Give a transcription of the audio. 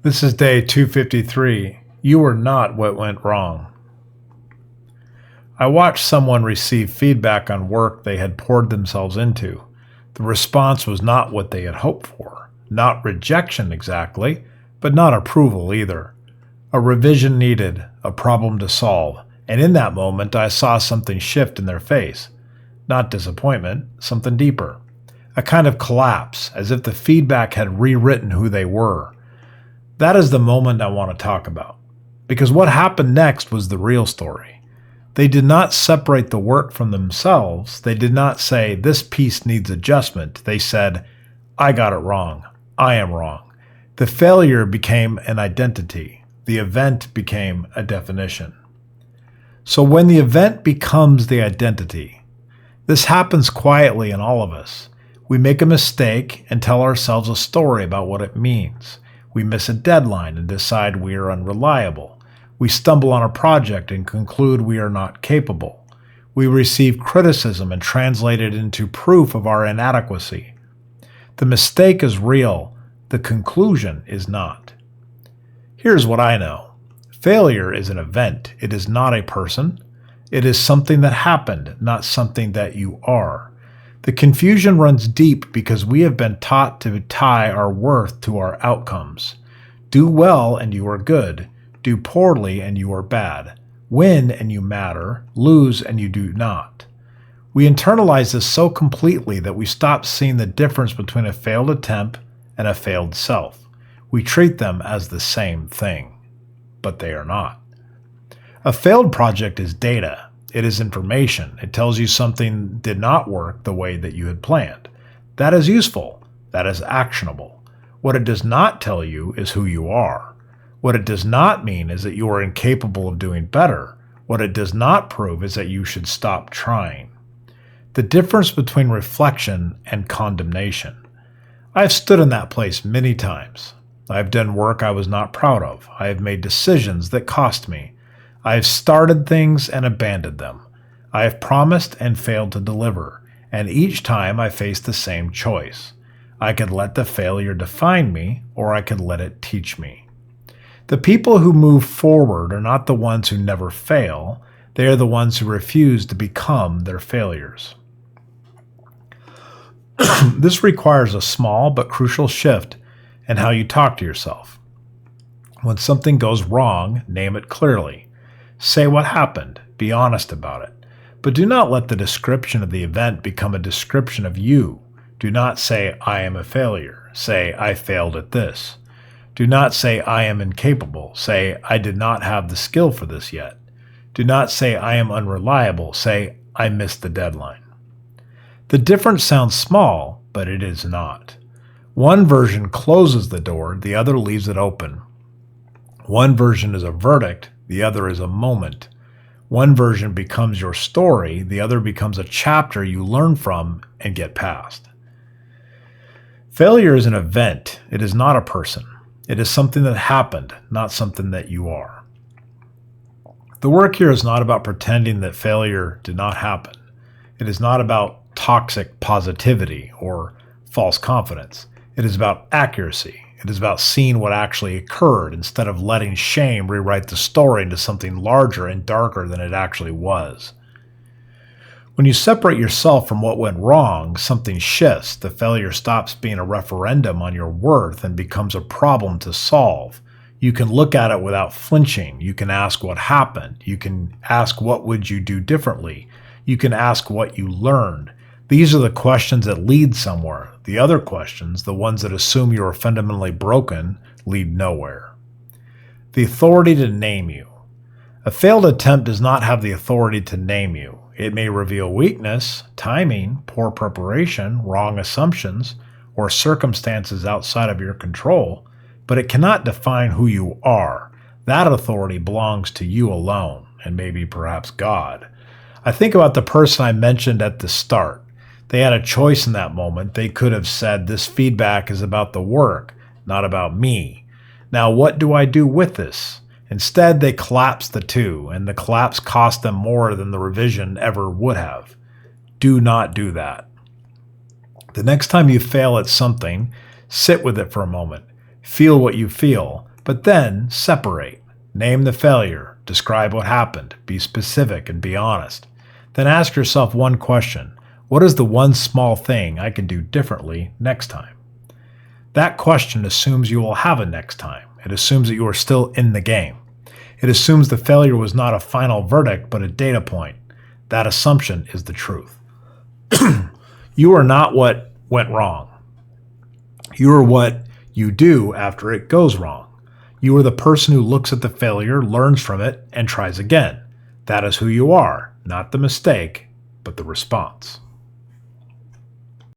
This is day 253. You are not what went wrong. I watched someone receive feedback on work they had poured themselves into. The response was not what they had hoped for. Not rejection exactly, but not approval either. A revision needed, a problem to solve, and in that moment I saw something shift in their face. Not disappointment, something deeper. A kind of collapse, as if the feedback had rewritten who they were. That is the moment I want to talk about, because what happened next was the real story. They did not separate the work from themselves. They did not say, this piece needs adjustment. They said, I got it wrong. I am wrong. The failure became an identity. The event became a definition. So when the event becomes the identity, this happens quietly in all of us. We make a mistake and tell ourselves a story about what it means. We miss a deadline and decide we are unreliable. We stumble on a project and conclude we are not capable. We receive criticism and translate it into proof of our inadequacy. The mistake is real. The conclusion is not. Here's what I know. Failure is an event. It is not a person. It is something that happened, not something that you are. The confusion runs deep because we have been taught to tie our worth to our outcomes. Do well and you are good. Do poorly and you are bad. Win and you matter. Lose and you do not. We internalize this so completely that we stop seeing the difference between a failed attempt and a failed self. We treat them as the same thing, but they are not. A failed project is data. It is information. It tells you something did not work the way that you had planned. That is useful. That is actionable. What it does not tell you is who you are. What it does not mean is that you are incapable of doing better. What it does not prove is that you should stop trying. The difference between reflection and condemnation. I have stood in that place many times. I have done work I was not proud of. I have made decisions that cost me. I have started things and abandoned them. I have promised and failed to deliver, and each time I faced the same choice. I could let the failure define me, or I could let it teach me. The people who move forward are not the ones who never fail. They are the ones who refuse to become their failures. This requires a small but crucial shift in how you talk to yourself. When something goes wrong, name it clearly. Say what happened. Be honest about it. But do not let the description of the event become a description of you. Do not say, I am a failure. Say, I failed at this. Do not say, I am incapable. Say, I did not have the skill for this yet. Do not say, I am unreliable. Say, I missed the deadline. The difference sounds small, but it is not. One version closes the door, the other leaves it open. One version is a verdict, the other is a moment. One version becomes your story, the other becomes a chapter you learn from and get past. Failure is an event. It is not a person. It is something that happened, not something that you are. The work here is not about pretending that failure did not happen. It is not about toxic positivity or false confidence. It is about accuracy. It is about seeing what actually occurred instead of letting shame rewrite the story into something larger and darker than it actually was. When you separate yourself from what went wrong, something shifts. The failure stops being a referendum on your worth and becomes a problem to solve. You can look at it without flinching. You can ask what happened. You can ask what would you do differently. You can ask what you learned. These are the questions that lead somewhere. The other questions, the ones that assume you are fundamentally broken, lead nowhere. The authority to name you. A failed attempt does not have the authority to name you. It may reveal weakness, timing, poor preparation, wrong assumptions, or circumstances outside of your control, but it cannot define who you are. That authority belongs to you alone, and maybe perhaps God. I think about the person I mentioned at the start. They had a choice in that moment. They could have said, this feedback is about the work, not about me. Now, what do I do with this? Instead, they collapsed the two, and the collapse cost them more than the revision ever would have. Do not do that. The next time you fail at something, sit with it for a moment. Feel what you feel. But then separate. Name the failure. Describe what happened. Be specific and be honest. Then ask yourself one question. What is the one small thing I can do differently next time? That question assumes you will have a next time. It assumes that you are still in the game. It assumes the failure was not a final verdict, but a data point. That assumption is the truth. You are not what went wrong. You are what you do after it goes wrong. You are the person who looks at the failure, learns from it, and tries again. That is who you are, not the mistake, but the response.